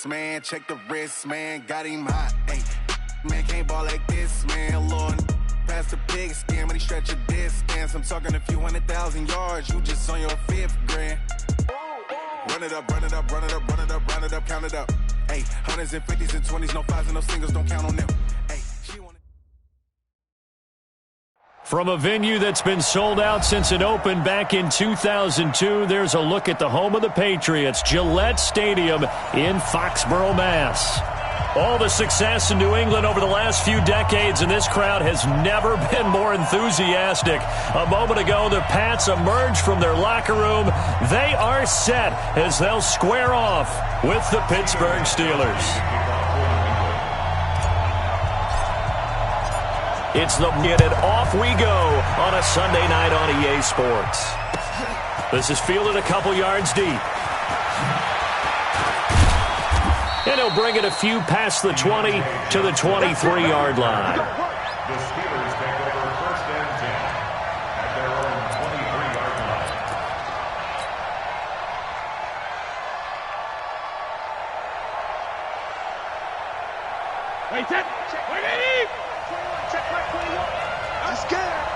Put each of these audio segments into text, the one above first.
this, man. Check the wrist, man. Got him hot. Hey, man, can't ball like this, man. Lord, pass the pig skin, but he stretch a distance. I'm talking a few 100,000 yards. You just on your 5th grand. Run it up, run it up, run it up, run it up, run it up, count it up. Hey, hundreds and 50s and 20s, no 5s and no singles, don't count on them. Hey, she wanna... From a venue that's been sold out since it opened back in 2002, there's a look at the home of the Patriots, Gillette Stadium in Foxborough, Mass. All the success in New England over the last few decades, and this crowd has never been more enthusiastic. A moment ago, the Pats emerged from their locker room. They are set as they'll square off with the Pittsburgh Steelers. It's the minute off we go on a Sunday night on EA Sports. This is fielded a couple yards deep. And he'll bring it a few past the 20 to the 23-yard line. The Steelers take over 1st and 10 at their own 23-yard line. Wait, check. Wait, check right 21. I'm scared.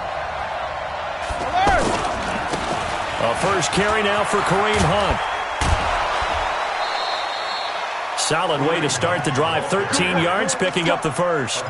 A first carry now for Kareem Hunt. Solid way to start the drive. 13 yards, picking up the first.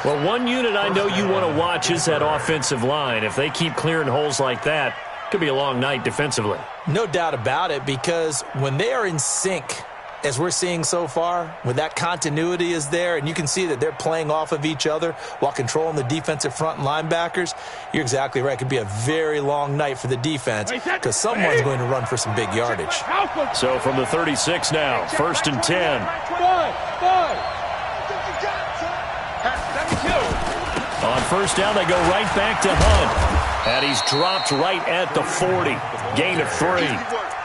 Well, one unit I know you want to watch is that offensive line. If they keep clearing holes like that, it could be a long night defensively. No doubt about it, because when they are in sync, as we're seeing so far, when that continuity is there, and you can see that they're playing off of each other while controlling the defensive front and linebackers, you're exactly right. It could be a very long night for the defense because someone's going to run for some big yardage. So from the 36 now, 1st and 10. On first down, they go right back to Hunt. And he's dropped right at the 40. Gain of 3.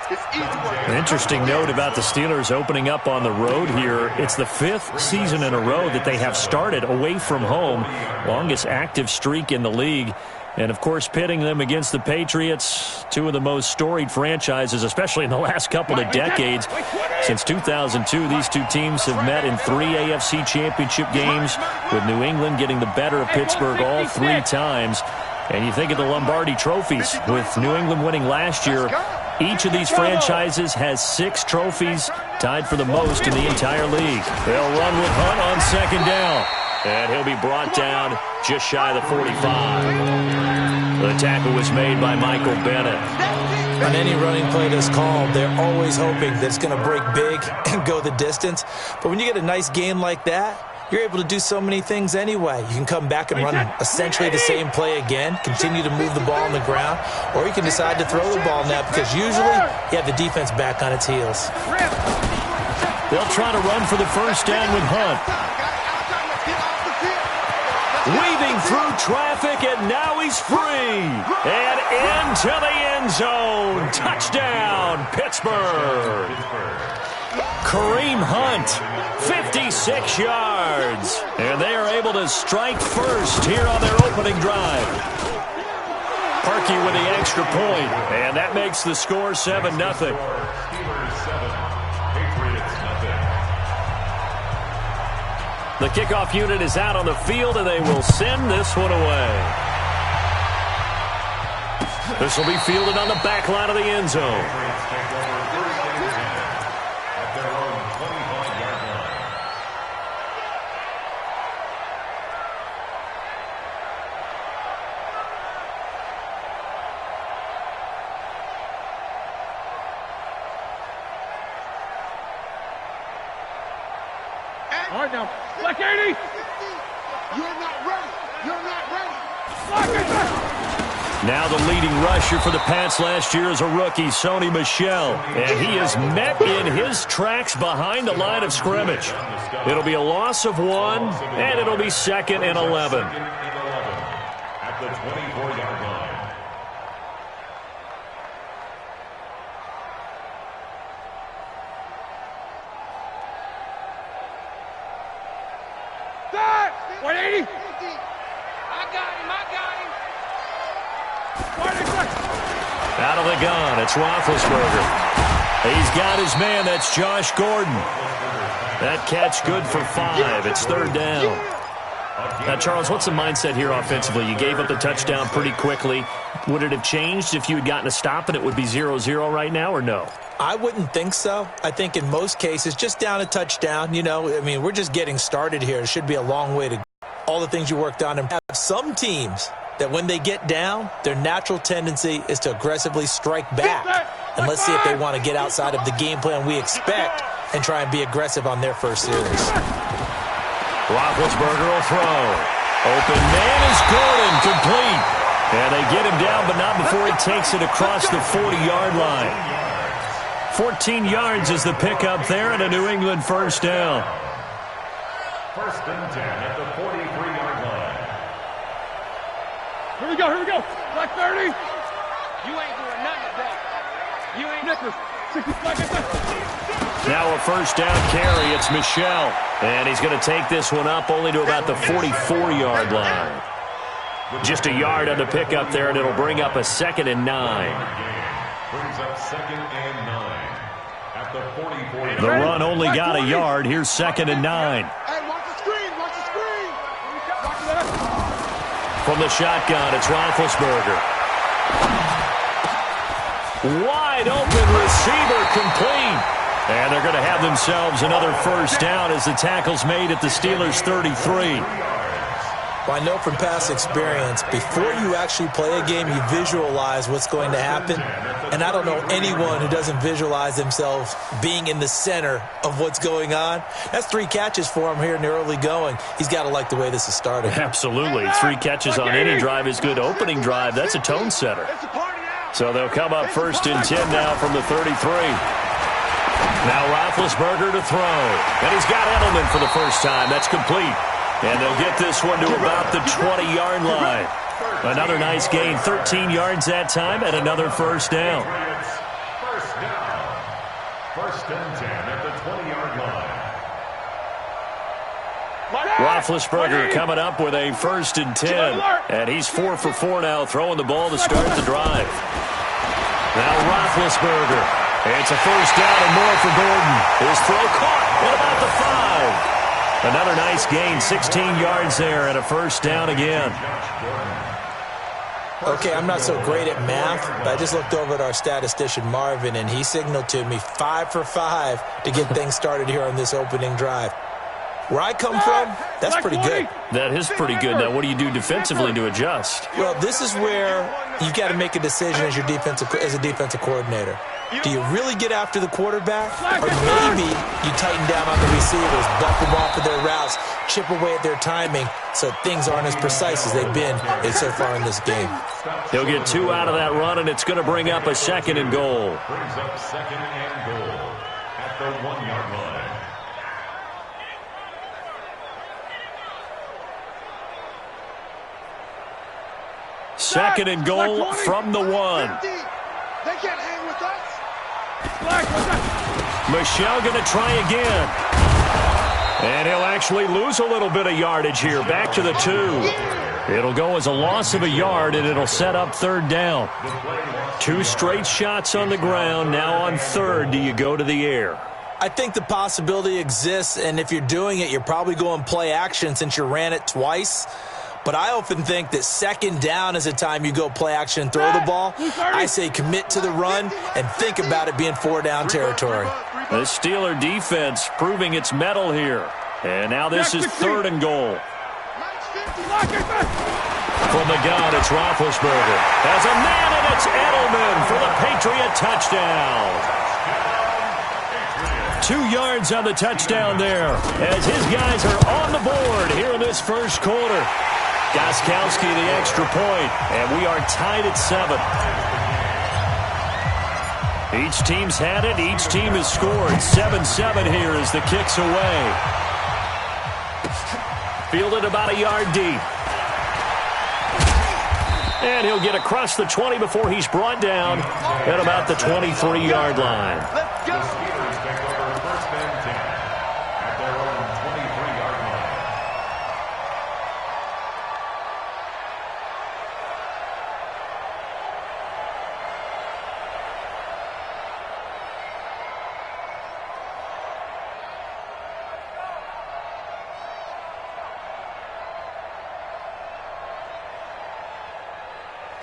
An interesting note about the Steelers opening up on the road here. It's the 5th season in a row that they have started away from home. Longest active streak in the league. And, of course, pitting them against the Patriots, two of the most storied franchises, especially in the last couple of decades. Since 2002, these two teams have met in 3 AFC championship games, with New England getting the better of Pittsburgh all 3 times. And you think of the Lombardi trophies, with New England winning last year. Each of these franchises has 6 trophies, tied for the most in the entire league. They'll run with Hunt on 2nd down. And he'll be brought down just shy of the 45. The tackle was made by Michael Bennett. On any running play that's called, they're always hoping that it's going to break big and go the distance. But when you get a nice game like that, you're able to do so many things anyway. You can come back and run essentially the same play again, continue to move the ball on the ground, or you can decide to throw the ball now because usually you have the defense back on its heels. They'll try to run for the first down with Hunt. Weaving through traffic, and now he's free. And into the end zone. Touchdown, Pittsburgh. Kareem Hunt, 56 yards. And they are able to strike first here on their opening drive. Parkey with the extra point, and that makes the score 7-0. Steelers 7, Patriots nothing. The kickoff unit is out on the field, and they will send this one away. This will be fielded on the back line of the end zone. All right, now, Black 80. You're not ready. You're not ready. Black 80. Now the leading rusher for the Pats last year is a rookie, Sony Michel. And he is met in his tracks behind the line of scrimmage. It'll be a loss of 1, and it'll be 2nd and 11. At the 24-yard line. That! 180. Out of the gun, it's Roethlisberger. He's got his man. That's Josh Gordon. That catch good for 5. It's third down. Now, Charles, what's the mindset here offensively? You gave up the touchdown pretty quickly. Would it have changed if you had gotten a stop and it would be 0-0 right now, or no? I wouldn't think so. I think in most cases, just down a touchdown, we're just getting started here. It should be a long way to go. All the things you worked on. And have some teams that when they get down, their natural tendency is to aggressively strike back. And let's see if they want to get outside of the game plan we expect and try and be aggressive on their first series. Roethlisberger will throw. Open man is Gordon, complete. And they get him down, but not before he takes it across the 40-yard line. 14 yards is the pickup there and a New England first down. First and 10 at the 43-yard line. Here we go. Black 30. You ain't doing nothing today. You ain't Nickers. 60 seconds. Now a first down carry. It's Michel. And he's going to take this one up only to about the 44-yard line. Just a yard on the pickup there, and it'll bring up a 2nd and 9. Brings up 2nd and 9 at the 44. The run only got a yard. Here's 2nd and 9. Hey, watch the screen. From the shotgun, it's Roethlisberger. Wide open receiver, complete. And they're going to have themselves another first down as the tackle's made at the Steelers' 33. Well, I know from past experience, before you actually play a game, you visualize what's going to happen. And I don't know anyone who doesn't visualize themselves being in the center of what's going on. That's 3 catches for him here in the early going. He's got to like the way this is starting. Absolutely. 3 catches on any drive is good. Opening drive, that's a tone setter. So they'll come up first and 10 now from the 33. Now Roethlisberger to throw. And he's got Edelman for the first time. That's complete. And they'll get this one to about the 20-yard line. Another nice gain, 13 yards that time, and another first down. First and 10 at the 20-yard line. Roethlisberger coming up with a first and 10. And he's 4 for 4 now, throwing the ball to start the drive. Now Roethlisberger. It's a first down and more for Gordon. His throw caught at about the 5. Another nice gain, 16 yards there, and a first down again. Okay, I'm not so great at math, but I just looked over at our statistician, Marvin, and he signaled to me 5 for 5 to get things started here on this opening drive. Where I come from, that's pretty good. That is pretty good. Now, what do you do defensively to adjust? Well, this is where you've got to make a decision as a defensive coordinator. Do you really get after the quarterback? Or maybe you tighten down on the receivers, bump them off of their routes, chip away at their timing so things aren't as precise as they've been so far in this game. He'll get 2 out of that run, and it's going to bring up a 2nd and goal. Brings up 2nd and goal at the 1-yard line. Second and goal from the 1. They can't hang with us. Michel going to try again. And he'll actually lose a little bit of yardage here. Back to the 2. It'll go as a loss of a yard, and it'll set up third down. 2 straight shots on the ground. Now on third, do you go to the air? I think the possibility exists, and if you're doing it, you're probably going play action since you ran it twice. But I often think that second down is a time you go play action and throw the ball. I say commit to the run and think about it being 4-down territory. The Steeler defense proving its mettle here. And now this is 3rd and goal. From the gun, it's Roethlisberger. Has a man, and it's Edelman for the Patriot touchdown. 2 yards on the touchdown there as his guys are on the board here in this first quarter. Gostkowski the extra point, and we are tied at 7. Each team's had it. Each team has scored. 7-7 here as the kick's away. Fielded about a yard deep. And he'll get across the 20 before he's brought down at about the 23-yard line. The Steelers take over first and 10 at their own 23-yard line.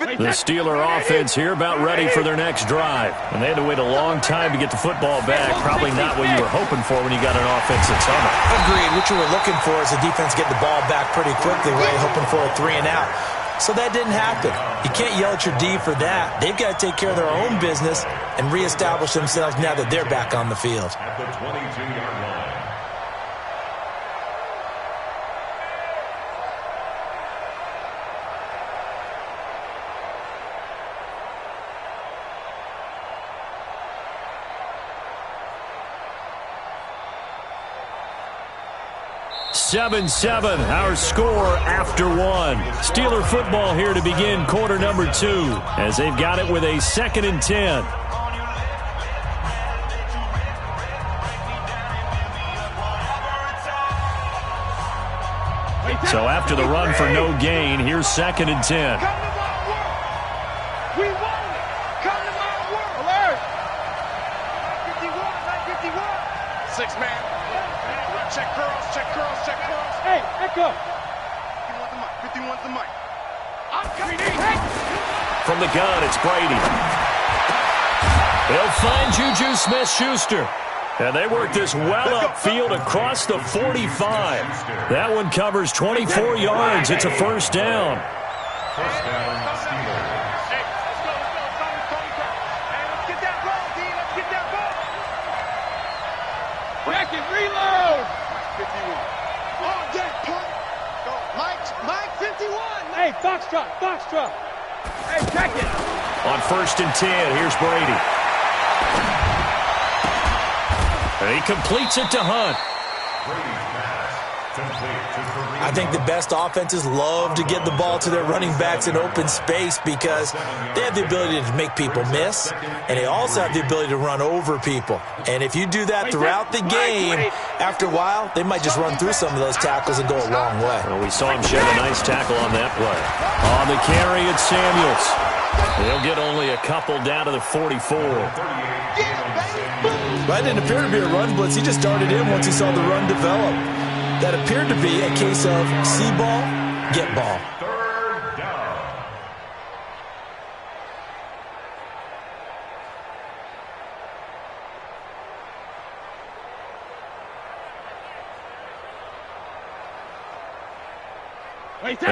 The Steeler offense here about ready for their next drive. And they had to wait a long time to get the football back. Probably not what you were hoping for when you got an offensive tunnel. Agreed. What you were looking for is the defense get the ball back pretty quickly, right? Hoping for a 3-and-out. So that didn't happen. You can't yell at your D for that. They've got to take care of their own business and reestablish themselves now that they're back on the field. At the 22-yard line. Seven, our score after one. Steeler football here to begin quarter number 2 as they've got it with a 2nd and 10. So after the run for no gain, here's 2nd and 10. We won it. Come to my world. Alert. 951. 6-man. Check curls, check curls, check curls. Hey, Echo. 51's the mic. I'm coming in. Hey. From the gun, it's Brady. They'll find Juju Smith-Schuster. And they work this well upfield across the 45. That one covers 24 yards. It's a first down. First down, Steelers. Hey, let's go. Hey, let's get that ball, D. Let's get that ball. Bracket, reload. 51. On deck, punt. Go. Mike 51. Hey, Foxtrot. Hey, check it. On 1st and 10, here's Brady. And he completes it to Hunt. I think the best offenses love to get the ball to their running backs in open space because they have the ability to make people miss, and they also have the ability to run over people. And if you do that throughout the game, after a while, they might just run through some of those tackles and go a long way. Well, we saw him shed a nice tackle on that play. On the carry, it's Samuels. They'll get only a couple down to the 44. That didn't appear to be a run blitz. He just darted in once he saw the run develop. That appeared to be a case of see ball, get ball. Third down.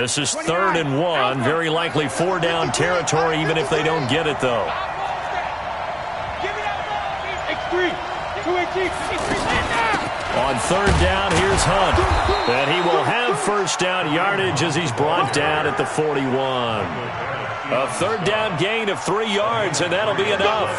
This is 3rd and 1. Very likely 4-down territory, even if they don't get it, though. On 3rd down, here's Hunt. And he will have first down yardage as he's brought down at the 41. A 3rd down gain of 3 yards, and that'll be enough.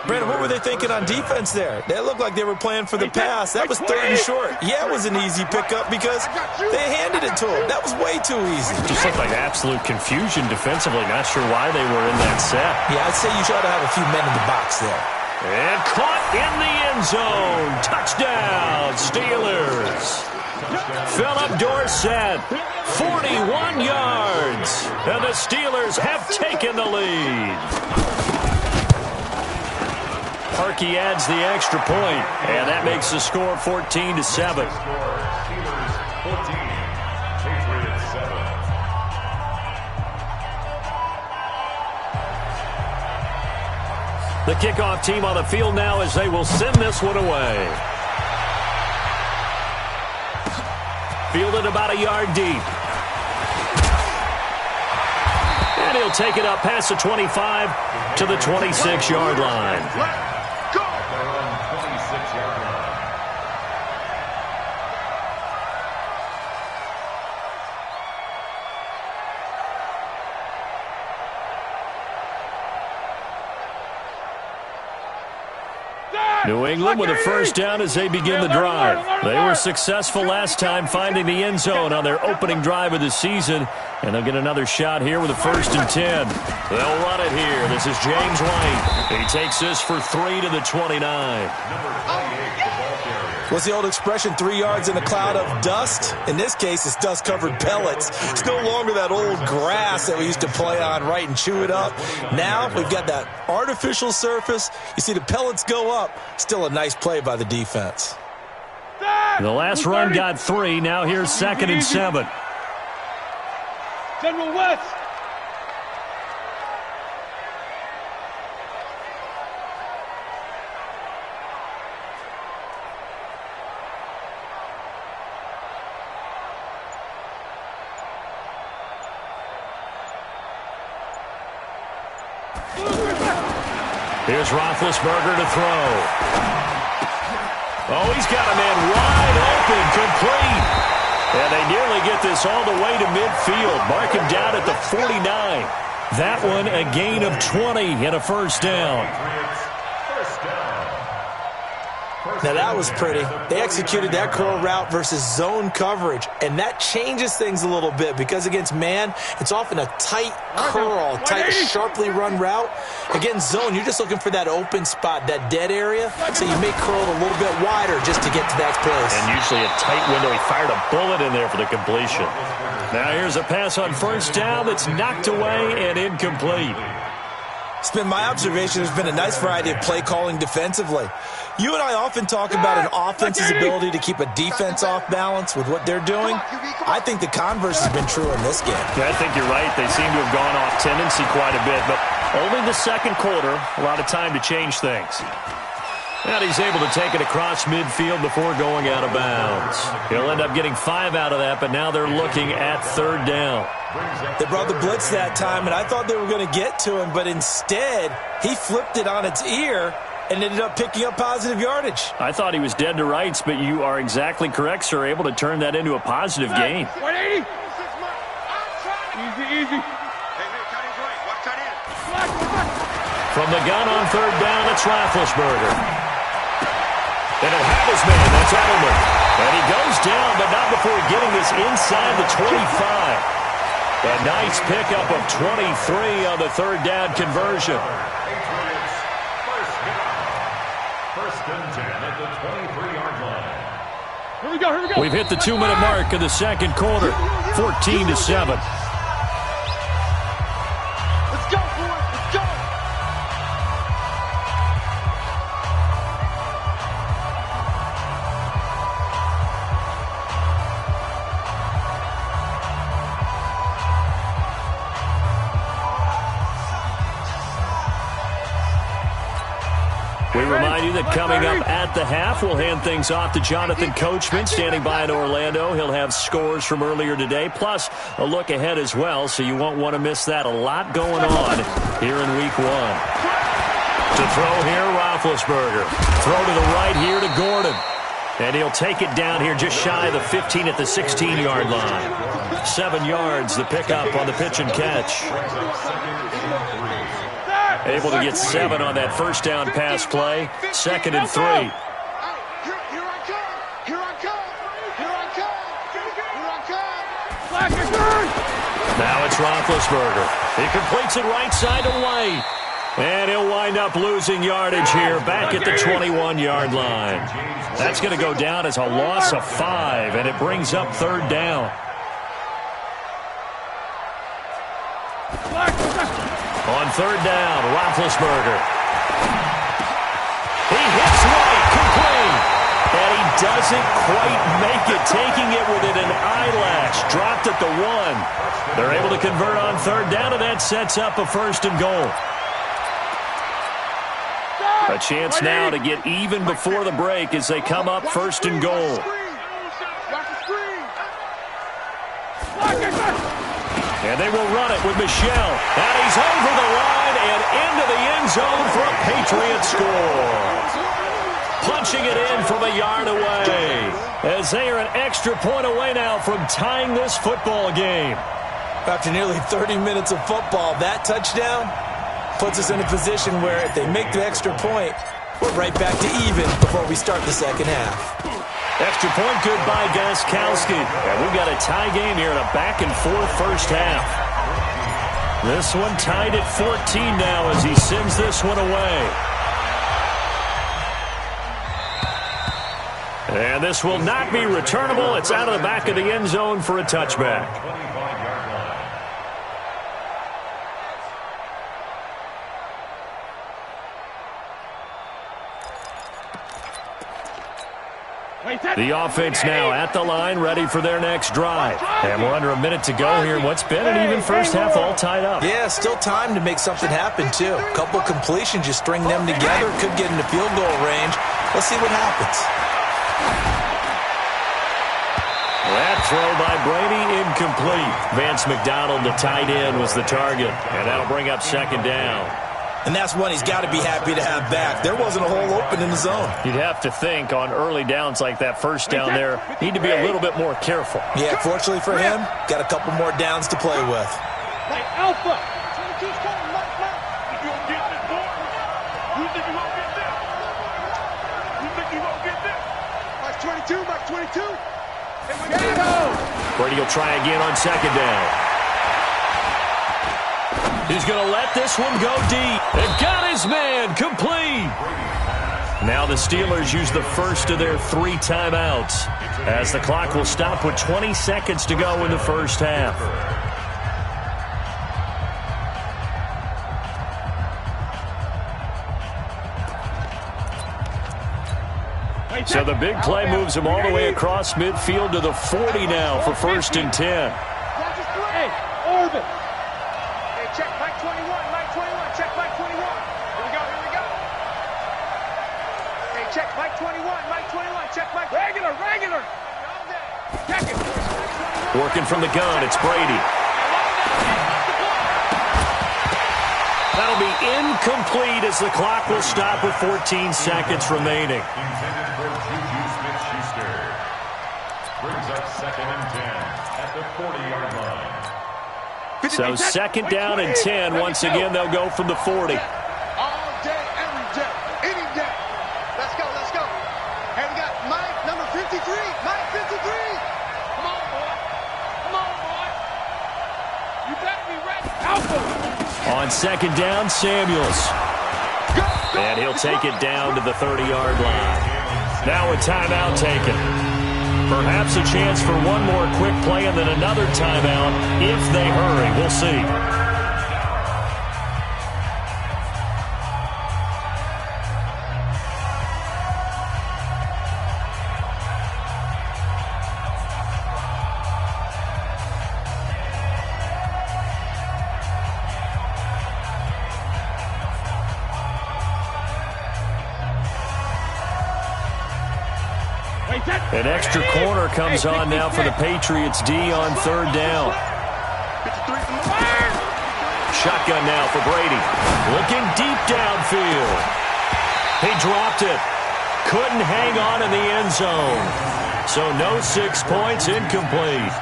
Brandon, what were they thinking on defense there? They looked like they were playing for the pass. That was 3rd and short. Yeah, it was an easy pickup because they handed it to him. That was way too easy. Just looked like absolute confusion defensively. Not sure why they were in that set. Yeah, I'd say you try to have a few men in the box there. And caught in the end zone. Touchdown, Steelers. Philip Dorsett, 41 yards. And the Steelers have taken the lead. Harkey adds the extra point, and that makes the score 14-7. Steelers 14, Patriots 7. The kickoff team on the field now as they will send this one away. Fielded about a yard deep. And he'll take it up past the 25 to the 26-yard line. New England with a first down as they begin the drive. They were successful last time finding the end zone on their opening drive of the season, and they'll get another shot here with a 1st and 10. They'll run it here. This is James White. He takes this for 3 to the 29. What's the old expression, 3 yards in a cloud of dust? In this case, it's dust-covered pellets. It's no longer that old grass that we used to play on, right, and chew it up. Now we've got that artificial surface. You see the pellets go up. Still a nice play by the defense. The last run got 3. Now here's 2nd and 7. General West. Here's Roethlisberger to throw. Oh, he's got a man wide open, complete. And they nearly get this all the way to midfield. Mark him down at the 49. That one a gain of 20 and a first down. Now that was pretty. They executed that curl route versus zone coverage, and that changes things a little bit because against man, it's often a tight curl, tight, sharply run route. Against zone, you're just looking for that open spot, that dead area, so you make curl a little bit wider just to get to that place. And usually a tight window. He fired a bullet in there for the completion. Now here's a pass on first down that's knocked away and incomplete. It's been my observation there's been a nice variety of play calling defensively. You and I often talk about an offense's ability to keep a defense off balance with what they're doing. I think the converse has been true in this game. Yeah, I think you're right. They seem to have gone off tendency quite a bit, but only the second quarter, a lot of time to change things. And he's able to take it across midfield before going out of bounds. He'll end up getting 5 out of that, but now they're looking at third down. They brought the blitz that time, and I thought they were going to get to him, but instead, he flipped it on its ear and ended up picking up positive yardage. I thought he was dead to rights, but you are exactly correct, sir, able to turn that into a positive gain. 180. Easy. From the gun on third down, it's Roethlisberger. And he'll have his man, that's Edelman. And he goes down, but not before getting this inside the 25. A nice pickup of 23 on the third down conversion. First and 10 at the 23-yard line. Here we go. We've hit the 2-minute mark in the second quarter, 14-7. Let's go, boys. Let's go. We remind you that coming up at the half, we'll hand things off to Jonathan Coachman, standing by in Orlando. He'll have scores from earlier today, plus a look ahead as well, so you won't want to miss that. A lot going on here in Week 1. To throw here, Roethlisberger. Throw to the right here to Gordon. And he'll take it down here just shy of the 15 at the 16-yard line. 7 yards, the pickup on the pitch and catch. Able to get 7 on that first down pass play. 2nd and 3. Here I come. Now it's Roethlisberger. He completes it right side to White. And he'll wind up losing yardage here back at the 21-yard line. That's going to go down as a loss of 5, and it brings up third down. On third down, Roethlisberger. He hits White, complete. And he doesn't quite make it, taking it within an eyelash. Dropped at the 1. They're able to convert on third down, and that sets up a first and goal. A chance now to get even before the break as they come up first and goal. And they will run it with Michel. And he's over the line and into the end zone for a Patriot score. Punching it in from a yard away. As they are an extra point away now from tying this football game. After nearly 30 minutes of football, that touchdown puts us in a position where if they make the extra point, we're right back to even before we start the second half. Extra point good by Gostkowski. And we've got a tie game here in a back-and-forth first half. This one tied at 14 now as he sends this one away. And this will not be returnable. It's out of the back of the end zone for a touchback. The offense now at the line, ready for their next drive. And we're under a minute to go here in what's been an even first half, all tied up. Yeah, still time to make something happen, too. A couple completions, you string them together, could get into field goal range. Let's see what happens. That throw by Brady, incomplete. Vance McDonald, the tight end, was the target. And that'll bring up second down. And that's one he's got to be happy to have back. There wasn't a hole open in the zone. You'd have to think on early downs like that first down there, need to be a little bit more careful. Yeah, fortunately for him, got a couple more downs to play with. Hey, Alpha. 22's coming, Mike. You gonna get this, boy? You think you won't get this? You think you won't get this? Mike 22, Mike 22. Here we go. Brady will try again on second down. He's going to let this one go deep. They've got his man complete. Now the Steelers use the first of their 3 timeouts as the clock will stop with 20 seconds to go in the first half. So the big play moves him all the way across midfield to the 40 now for 1st and 10. Hey, Orbit. Hey, check Mike 21, Mike 21, check Mike 21. Here we go. Hey, check Mike 21, Mike 21, check Mike. Regular. Check it. Working from the gun, it's Brady. That'll be incomplete as the clock will stop with 14 seconds remaining. Intended for Juju Smith-Schuster. Brings up 2nd and 10 at the 40-yard line. So 2nd down and 10. Once again, they'll go from the 40. All day, every day, any day. Let's go. And we got Mike, number 53. Mike 53. Come on, boy. You better be ready. Alpha. On 2nd down, Samuels. And he'll take it down to the 30-yard line. Now a timeout taken. Perhaps a chance for one more quick play and then another timeout if they hurry. We'll see. An extra corner comes on now for the Patriots D on 3rd down. Shotgun now for Brady. Looking deep downfield. He dropped it. Couldn't hang on in the end zone. So no 6 points, incomplete.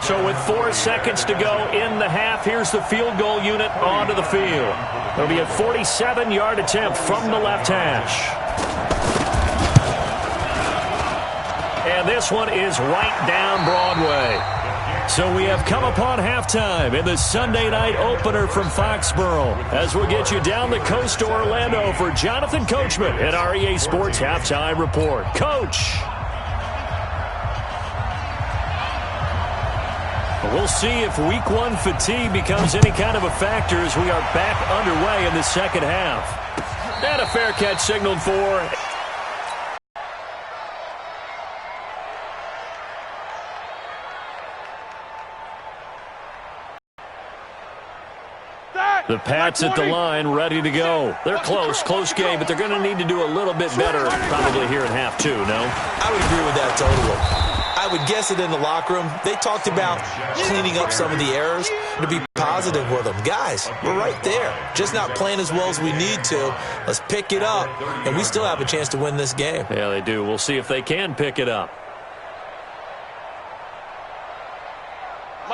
So with 4 seconds to go in the half, here's the field goal unit onto the field. There'll be a 47-yard attempt from the left hash. And this one is right down Broadway. So we have come upon halftime in the Sunday night opener from Foxborough as we'll get you down the coast to Orlando for Jonathan Coachman at our EA Sports Halftime Report. Coach. We'll see if Week 1 fatigue becomes any kind of a factor as we are back underway in the second half. And a fair catch signaled for... The Pats at the line, ready to go. They're close game, but they're going to need to do a little bit better probably here in half 2, no? I would agree with that totally. I would guess it in the locker room. They talked about cleaning up some of the errors to be positive with them. Guys, we're right there. Just not playing as well as we need to. Let's pick it up, and we still have a chance to win this game. Yeah, they do. We'll see if they can pick it up.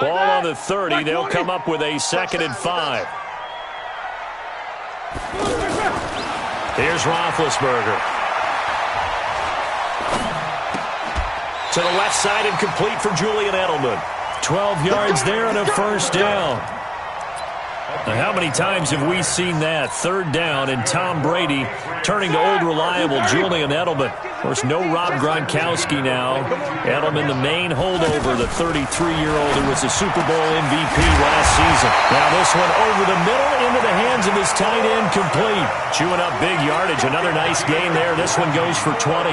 Ball on the 30. They'll come up with a 2nd and 5. Here's Roethlisberger. To the left side and complete for Julian Edelman. 12 yards there and a 1st down. Now, how many times have we seen that? 3rd down and Tom Brady turning to old reliable Julian Edelman. Of course, no Rob Gronkowski now. Edelman, the main holdover, the 33-year-old who was the Super Bowl MVP last season. Now this one over the middle into the hands of his tight end, complete. Chewing up big yardage. Another nice gain there. This one goes for 20.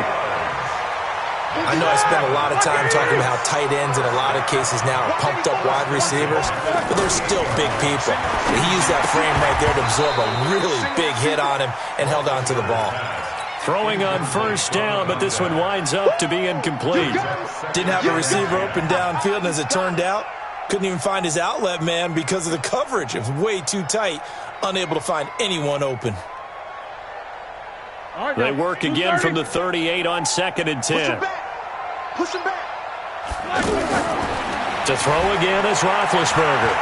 I know I spent a lot of time talking about how tight ends in a lot of cases now are pumped up wide receivers, but they're still big people. He used that frame right there to absorb a really big hit on him and held on to the ball. Throwing on 1st down, but this one winds up to be incomplete. Didn't have a receiver open downfield, and as it turned out, Couldn't even find his outlet man because of the coverage. It was way too tight. Unable to find anyone open. They work again from the 38 on 2nd and 10. Push him back. To throw again is Roethlisberger.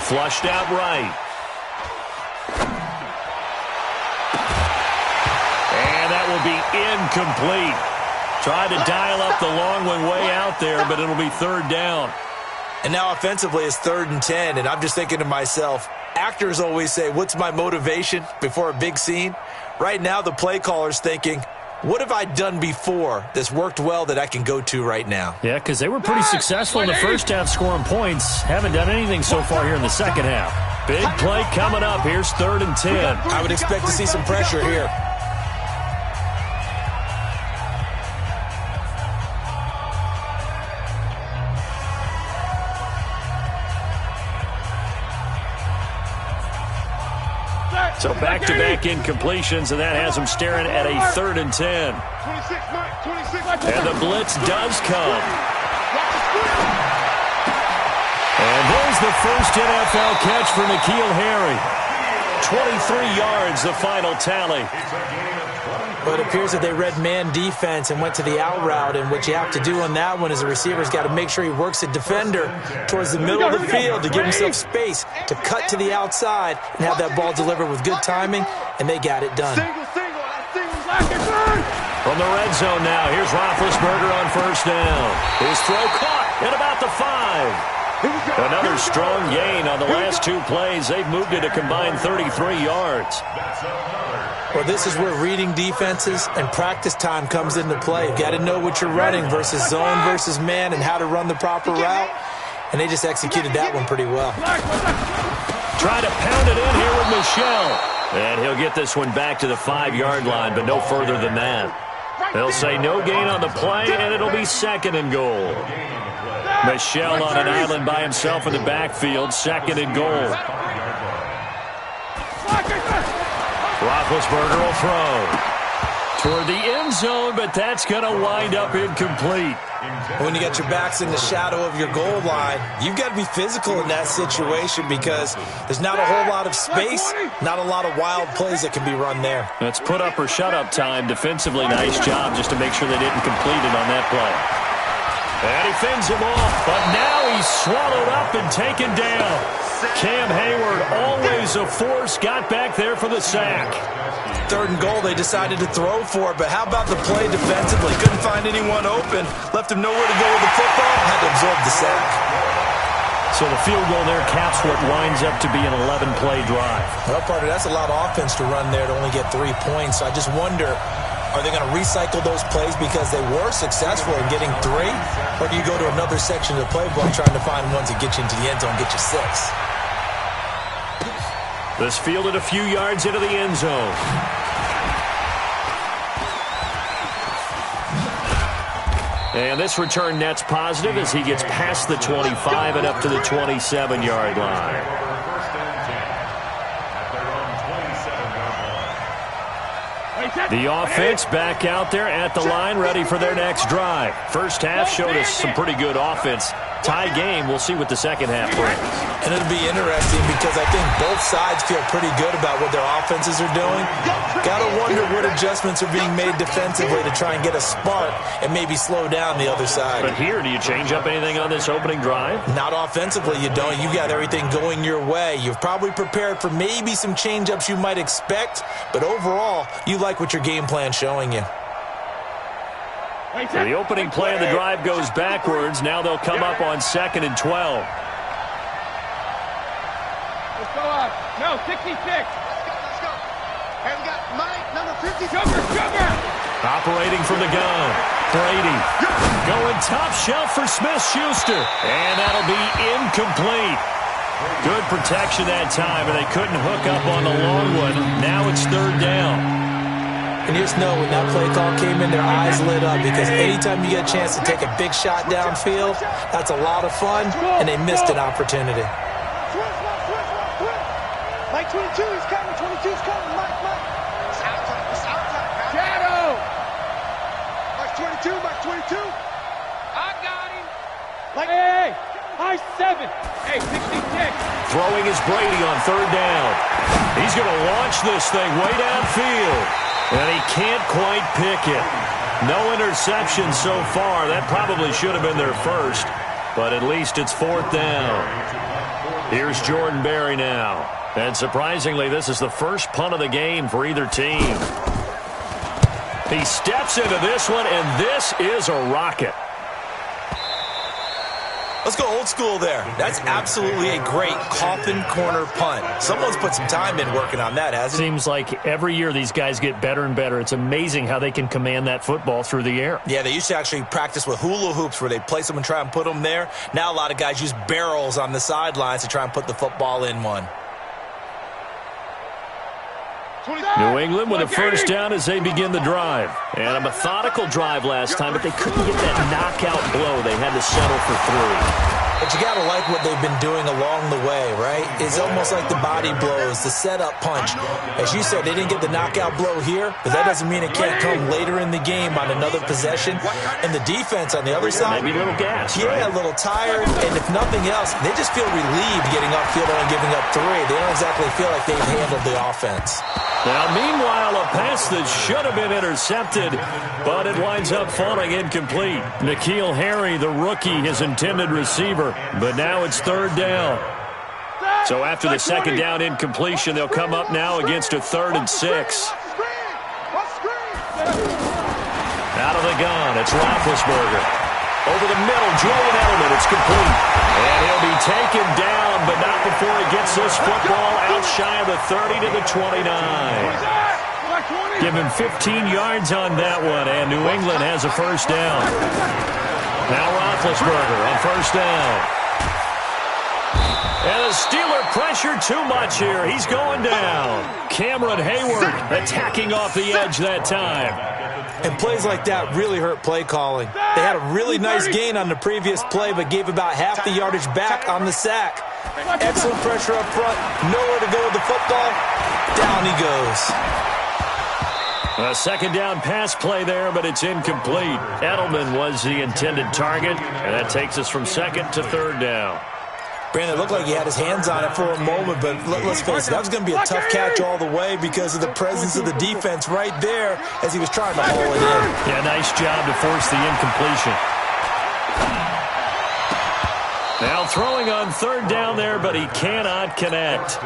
Flushed out right. And that will be incomplete. Tried to dial up the long one way out there, but it'll be 3rd down. And now offensively it's 3rd and 10, and I'm just thinking to myself, actors always say, what's my motivation before a big scene? Right now the play caller's thinking, what have I done before that's worked well that I can go to right now? Yeah, because they were pretty successful in the first half scoring points. Haven't done anything so far here in the second half. Big play coming up. Here's 3rd and 10. I would expect to see some pressure here. So back-to-back incompletions, and that has them staring at a 3rd and 10. 26. And the blitz does come. And there's the first NFL catch for N'Keal Harry. 23 yards, the final tally. But it appears that they read man defense and went to the out route, and what you have to do on that one is the receiver's got to make sure he works the defender towards the middle of the field to give himself space to cut to the outside and have that ball delivered with good timing, and they got it done. From the red zone now, here's Roethlisberger on 1st down. His throw caught at about the 5. Another strong gain on the last 2 plays. They've moved it a combined 33 yards. Well, this is where reading defenses and practice time comes into play. You've got to know what you're running versus zone versus man and how to run the proper route. And they just executed that one pretty well. Try to pound it in here with Michel. And he'll get this one back to the 5-yard line, but no further than that. They'll say no gain on the play, and it'll be 2nd and goal. Michel on an island by himself in the backfield, 2nd and goal. Roethlisberger will throw toward the end zone, but that's going to wind up incomplete. When you got your backs in the shadow of your goal line, you've got to be physical in that situation because there's not a whole lot of space, not a lot of wild plays that can be run there. That's put up or shut up time. Defensively, nice job just to make sure they didn't complete it on that play. And he fends him off, but now he's swallowed up and taken down. Cam Hayward, always a force, got back there for the sack. 3rd and goal, they decided to throw for it, but how about the play defensively? Couldn't find anyone open, left him nowhere to go with the football, had to absorb the sack. So the field goal there caps what winds up to be an 11-play drive. Well, partner, that's a lot of offense to run there to only get 3 points. So I just wonder, are they going to recycle those plays because they were successful in getting 3? Or do you go to another section of the playbook trying to find ones that get you into the end zone, get you 6? This fielded a few yards into the end zone. And this return net's positive as he gets past the 25 and up to the 27-yard line. The offense back out there at the line, ready for their next drive. First half showed us some pretty good offense. Tie game, we'll see what the second half brings. And it'll be interesting because I think both sides feel pretty good about what their offenses are doing. Got to wonder what adjustments are being made defensively to try and get a spark and maybe slow down the other side. But here, do you change up anything on this opening drive? Not offensively, you don't. You got everything going your way. You've probably prepared for maybe some change-ups you might expect, but overall, you like what your game plan's showing you. So the opening play of the drive goes backwards. Now they'll come up on 2nd and 12. Let's go up. No, 66. Let's go. And we got Mike, number 50. Sugar. Operating from the gun. Brady going top shelf for Smith-Schuster. And that'll be incomplete. Good protection that time, and they couldn't hook up on the long one. Now it's 3rd down. And you just know when that play call came in, their eyes lit up because anytime you get a chance to take a big shot downfield, that's a lot of fun, and they missed an opportunity. Mike 22 is coming. 22 is coming. Mike. It's out time. It's out time. Shadow. Mike 22. I got him. Hey, high 7. Hey, 66. Throwing is Brady on third down. He's going to launch this thing way downfield. And he can't quite pick it. No interception so far. That probably should have been their first. But at least it's fourth down. Here's Jordan Berry now. And surprisingly, this is the first punt of the game for either team. He steps into this one, and this is a rocket. Let's go old school there. That's absolutely a great coffin corner punt. Someone's put some time in working on that, hasn't it? Seems like every year these guys get better and better. It's amazing how they can command that football through the air. Yeah, they used to actually practice with hula hoops where they'd place them and try and put them there. Now a lot of guys use barrels on the sidelines to try and put the football in one. New England with a first down as they begin the drive. And a methodical drive last time, but they couldn't get that knockout blow. They had to settle for 3. But you got to like what they've been doing along the way, right? It's almost like the body blows, the setup punch. As you said, they didn't get the knockout blow here, but that doesn't mean it can't come later in the game on another possession. And the defense on the other side, maybe a little gas, yeah, right? A little tired. And if nothing else, they just feel relieved getting upfield and giving up 3. They don't exactly feel like they've handled the offense. Now, meanwhile, a pass that should have been intercepted, but it winds up falling incomplete. N'Keal Harry, the rookie, his intended receiver, but now it's third down. So after the second down incompletion, they'll come up now against a 3rd and 6. Out of the gun, it's Roethlisberger. Over the middle, Julian Edelman, it's complete. And he'll be taken down, but not before he gets this football out shy of the 30 to the 29. Give him 15 yards on that one, and New England has a first down. Now Roethlisberger on first down. And the Steeler pressure too much here. He's going down. Cameron Hayward attacking off the edge that time. And plays like that really hurt play calling. They had a really nice gain on the previous play, but gave about half the yardage back on the sack. Excellent pressure up front. Nowhere to go with the football. Down he goes. A second down pass play there, but it's incomplete. Edelman was the intended target, and that takes us from second to third down. Brandon, it looked like he had his hands on it for a moment, but let's face it, that was going to be a tough catch all the way because of the presence of the defense right there as he was trying to haul it in. Yeah, nice job to force the incompletion. Now throwing on third down there, but he cannot connect.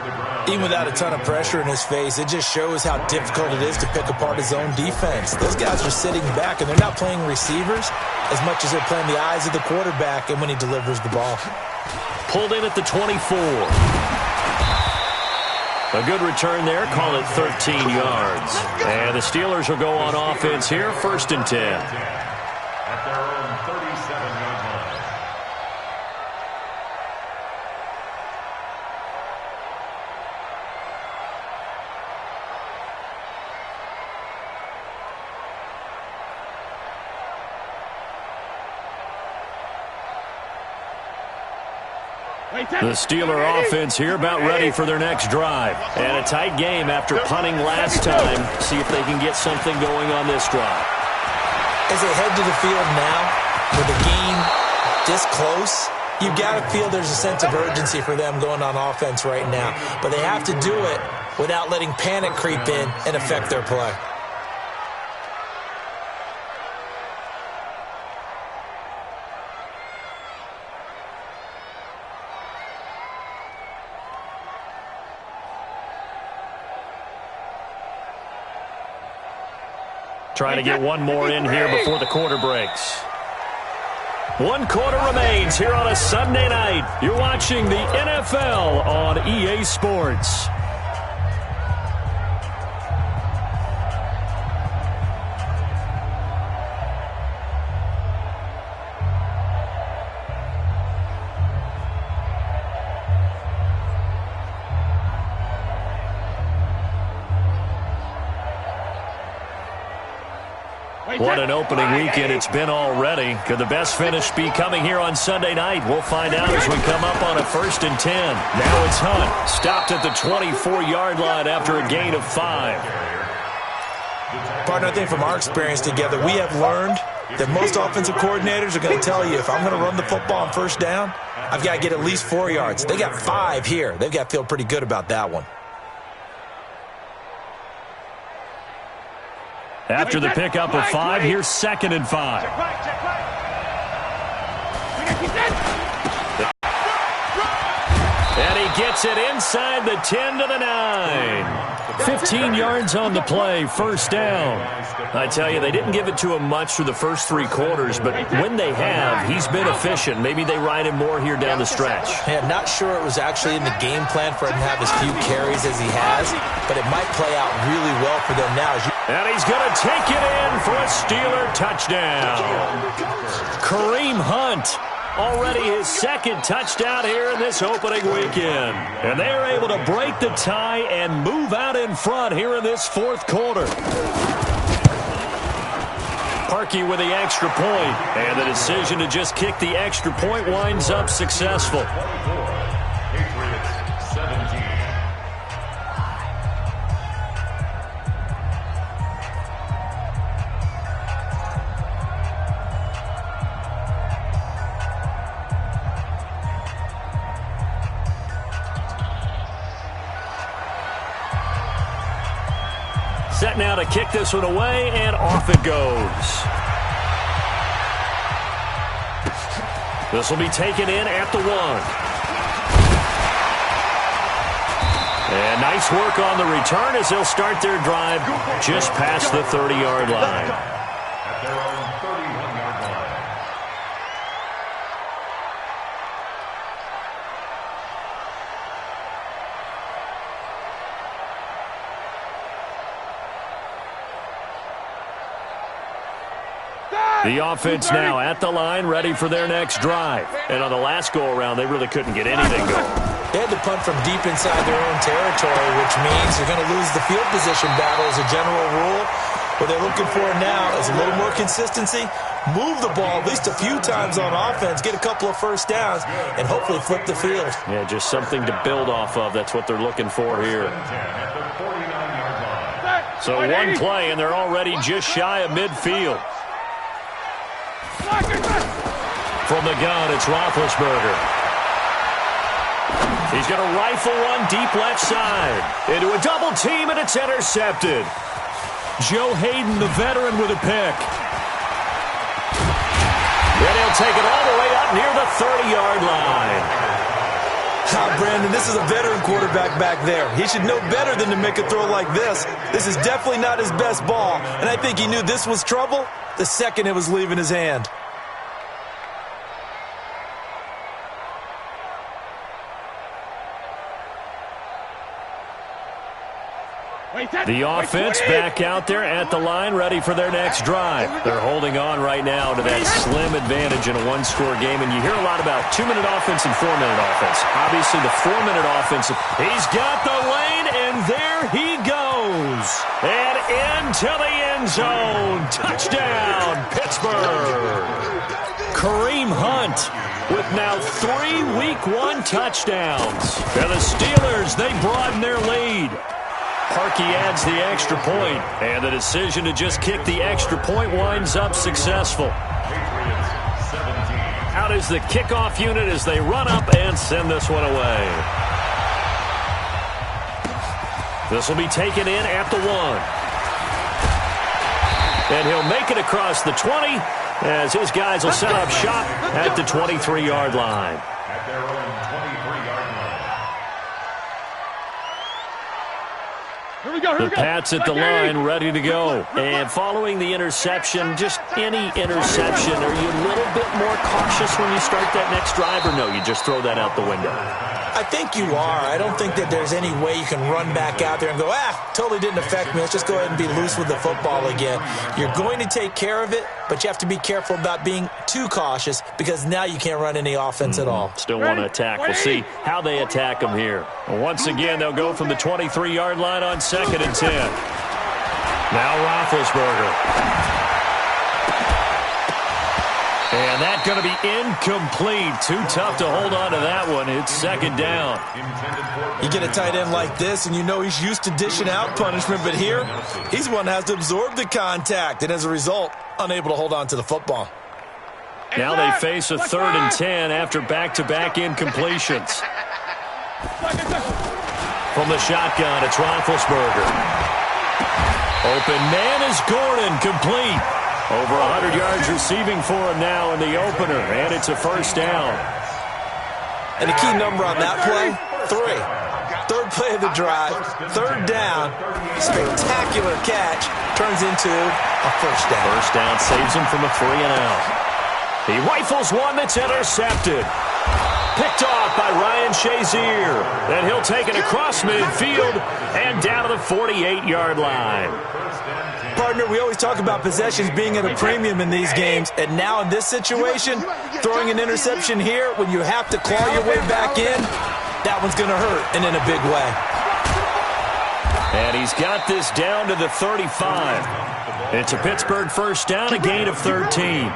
Even without a ton of pressure in his face, it just shows how difficult it is to pick apart his own defense. Those guys are sitting back, and they're not playing receivers as much as they're playing the eyes of the quarterback and when he delivers the ball. Pulled in at the 24. A good return there. Call it 13 yards. And the Steelers will go on offense here. 1st and 10. At their own 37-yard line. The Steeler offense here about ready for their next drive. And a tight game after punting last time. See if they can get something going on this drive. As they head to the field now, with the game this close, you've got to feel there's a sense of urgency for them going on offense right now. But they have to do it without letting panic creep in and affect their play. Trying to get one more in here before the quarter breaks. 1 quarter remains here on a Sunday night. You're watching the NFL on EA Sports. What an opening weekend it's been already. Could the best finish be coming here on Sunday night? We'll find out as we come up on a 1st and 10. Now it's Hunt. Stopped at the 24-yard line after a gain of 5. Partner, I think from our experience together, we have learned that most offensive coordinators are going to tell you, if I'm going to run the football on first down, I've got to get at least 4 yards. They got 5 here. They've got to feel pretty good about that one. After the pickup of 5, here's 2nd and 5. And he gets it inside the 10 to the 9. 15 yards on the play, first down. I tell you, they didn't give it to him much through the first 3 quarters, but when they have, he's been efficient. Maybe they ride him more here down the stretch. Yeah, not sure it was actually in the game plan for him to have as few carries as he has, but it might play out really well for them now. And he's going to take it in for a Steeler touchdown. Kareem Hunt. Already his 2nd touchdown here in this opening weekend. And they are able to break the tie and move out in front here in this 4th quarter. Parkey with the extra point. And the decision to just kick the extra point winds up successful. Patriots 17. Set now to kick this one away, and off it goes. This will be taken in at the 1. And nice work on the return as they'll start their drive just past the 30-yard line. At their own 31-yard line. The offense now at the line, ready for their next drive. And on the last go-around, they really couldn't get anything going. They had to punt from deep inside their own territory, which means you're going to lose the field position battle as a general rule. What they're looking for now is a little more consistency, move the ball at least a few times on offense, get a couple of first downs, and hopefully flip the field. Yeah, just something to build off of. That's what they're looking for here. So one play, and they're already just shy of midfield. From the gun, it's Roethlisberger. He's going to rifle one deep left side. Into a double team, and it's intercepted. Joe Hayden, the veteran, with a pick. Then he'll take it all the way up near the 30-yard line. Brandon, this is a veteran quarterback back there. He should know better than to make a throw like this. This is definitely not his best ball, and I think he knew this was trouble the second it was leaving his hand. The offense back out there at the line, ready for their next drive. They're holding on right now to that slim advantage in a one-score game, and you hear a lot about 2-minute offense and 4-minute offense. Obviously, the 4-minute offense, he's got the lane, and there he goes. And into the end zone. Touchdown, Pittsburgh. Kareem Hunt with now 3 Week 1 touchdowns. And the Steelers, they broaden their lead. Parkey adds the extra point, and the decision to just kick the extra point winds up successful. Out is the kickoff unit as they run up and send this one away. This will be taken in at the 1. And he'll make it across the 20 as his guys will set up shop at the 23-yard line. At their own 23-yard line. The Pats at the line, ready to go. And following the interception, just any interception, are you a little bit more cautious when you start that next drive, or no, you just throw that out the window? I think you are. I don't think that there's any way you can run back out there and go, totally didn't affect me. Let's just go ahead and be loose with the football again. You're going to take care of it, but you have to be careful about being too cautious because now you can't run any offense at all. Still want to attack. We'll see how they attack them here. And once again, they'll go from the 23-yard line on 2nd and 10. Now Roethlisberger. And that's going to be incomplete. Too tough to hold on to that one. It's second down. You get a tight end like this, and you know he's used to dishing out punishment, but here, he's one that has to absorb the contact, and as a result, unable to hold on to the football. Now they face a 3rd and 10 after back-to-back incompletions. From the shotgun, it's Roethlisberger. Open man is Gordon, complete. Over 100 yards receiving for him now in the opener, and it's a first down. And the key number on that play, 3. Third play of the drive, 3rd down, spectacular catch, turns into a first down. First down saves him from a 3 and out. He rifles one that's intercepted. Picked off by Ryan Shazier. Then he'll take it across midfield and down to the 48-yard line. Partner, we always talk about possessions being at a premium in these games, and now in this situation, throwing an interception here when you have to claw your way back in, that one's going to hurt, and in a big way. And he's got this down to the 35. It's a Pittsburgh first down, a gain of 13.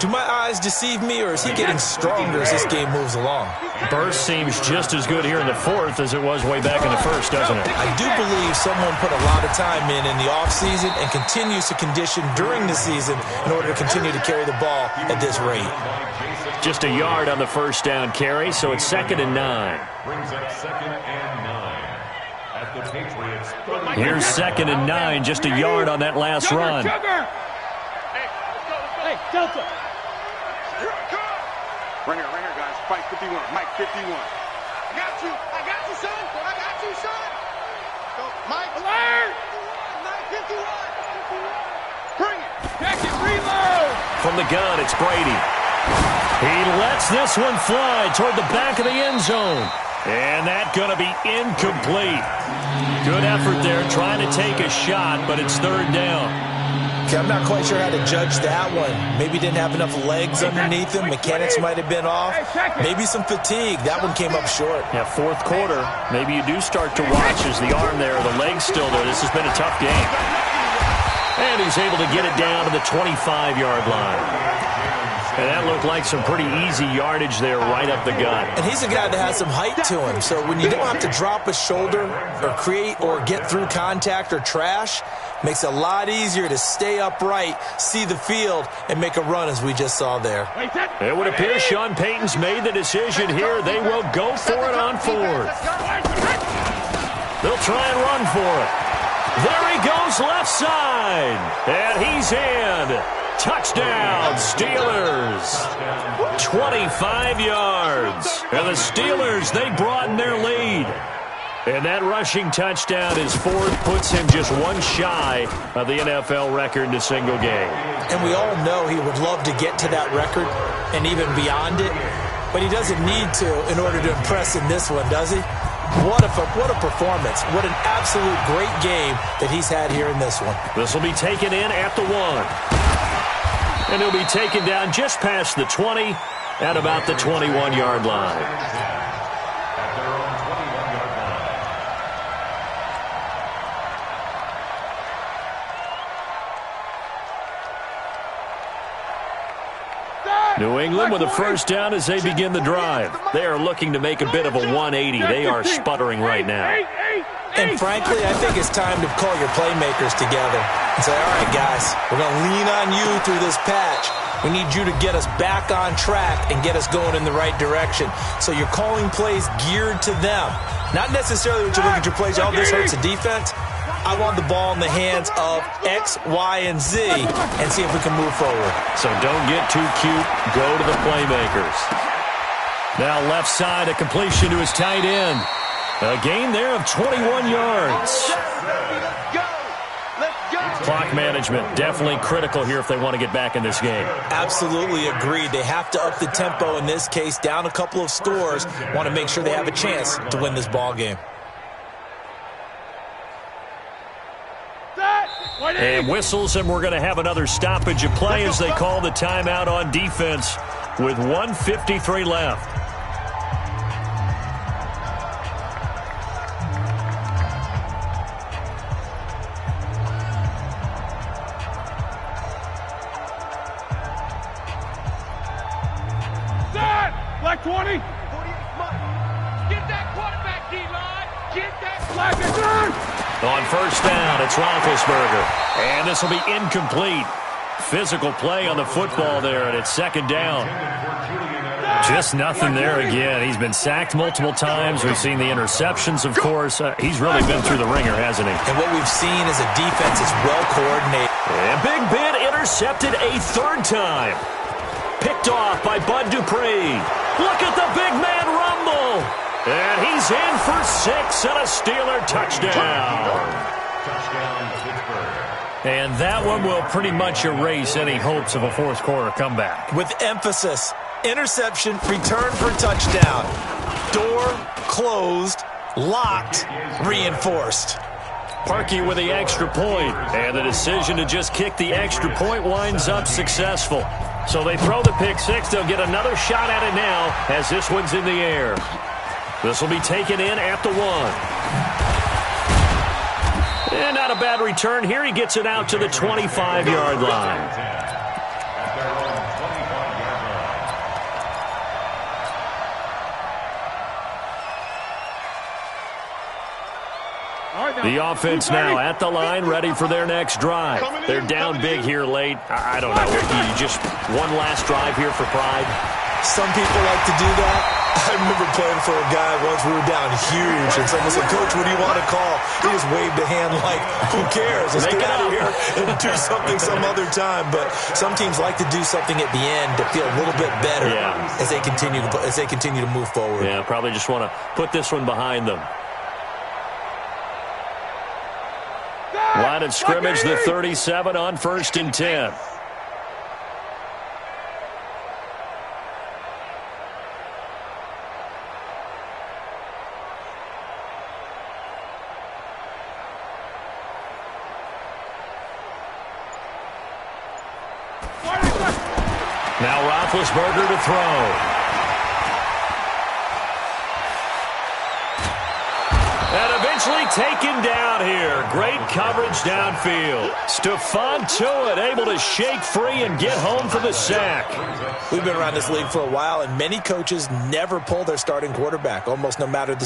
Do my eyes deceive me, or is he getting stronger as this game moves along? Burst seems just as good here in the 4th as it was way back in the 1st, doesn't it? I do believe someone put a lot of time in the offseason and continues to condition during the season in order to continue to carry the ball at this rate. Just a yard on the first down carry, so it's 2nd and 9. Brings up 2nd and 9 at the Patriots. Here's 2nd and 9, just a yard on that last run. Hey, Delta. Right here, guys. Fight 51. Mike 51. I got you, son. I got you, son. Go, Mike. Alert! Mike 51. Bring it. Check it. Reload. From the gun, it's Brady. He lets this one fly toward the back of the end zone. And that's going to be incomplete. Good effort there trying to take a shot, but it's 3rd down. Okay, I'm not quite sure how to judge that one. Maybe didn't have enough legs underneath him. Mechanics might have been off. Maybe some fatigue. That one came up short. Yeah, 4th quarter. Maybe you do start to watch as the arm there, the leg's still there. This has been a tough game. And he's able to get it down to the 25-yard line. And that looked like some pretty easy yardage there right up the gut. And he's a guy that has some height to him. So when you don't have to drop a shoulder or create or get through contact or trash, makes it a lot easier to stay upright, see the field, and make a run as we just saw there. It would appear Sean Payton's made the decision here. They will go for it on 4th. They'll try and run for it. There he goes left side. And he's in. Touchdown, Steelers. 25 yards. And the Steelers, they broaden their lead. And that rushing touchdown is 4th, puts him just one shy of the NFL record in a single game. And we all know he would love to get to that record and even beyond it, but he doesn't need to in order to impress in this one, does he? What a performance. What an absolute great game that he's had here in this one. This will be taken in at the 1. And he'll be taken down just past the 20 at about the 21-yard line. At their own 21-yard line. New England with a first down as they begin the drive. They are looking to make a bit of a 180. They are sputtering right now. And frankly, I think it's time to call your playmakers together and say, all right, guys, we're going to lean on you through this patch. We need you to get us back on track and get us going in the right direction. So you're calling plays geared to them. Not necessarily when you look at your plays, oh, this hurts the defense. I want the ball in the hands of X, Y, and Z and see if we can move forward. So don't get too cute. Go to the playmakers. Now left side, a completion to his tight end. A gain there of 21 yards. Clock management definitely critical here if they want to get back in this game. Absolutely agreed. They have to up the tempo in this case, down a couple of scores. Want to make sure they have a chance to win this ball game. And whistles, and we're going to have another stoppage of play as they call the timeout on defense with 1:53 left. Black 20. 48 Mike. Get that quarterback, D-line. Get that flag. On first down, it's Roethlisberger. And this will be incomplete. Physical play on the football there, and it's second down. Just nothing there again. He's been sacked multiple times. We've seen the interceptions, of course. He's really been through the ringer, hasn't he? And what we've seen is a defense that's well coordinated. And Big Ben intercepted a third time. Picked off by Bud Dupree. Look at the big man rumble. And he's in for 6 and a Steeler touchdown. And that one will pretty much erase any hopes of a fourth quarter comeback. With emphasis, interception, return for touchdown. Door closed, locked, reinforced. Parkey with the extra point, and the decision to just kick the extra point winds up successful. So they throw the pick six. They'll get another shot at it now as this one's in the air. This will be taken in at the 1. And not a bad return here. He gets it out to the 25-yard line. The offense now at the line, ready for their next drive. They're down big here late. I don't know. Just one last drive here for pride. Some people like to do that. I remember playing for a guy once. We were down huge, and someone said, "Coach, what do you want to call?" He just waved a hand like, "Who cares? Let's get out of here and do something some other time." But some teams like to do something at the end to feel a little bit better as they continue to move forward. Yeah, probably just want to put this one behind them. Line of scrimmage, the 37 on 1st and 10. Now Roethlisberger to throw. And eventually taken down here. Great coverage downfield. Stephon Tuitt able to shake free and get home for the sack. We've been around this league for a while, and many coaches never pull their starting quarterback, almost no matter the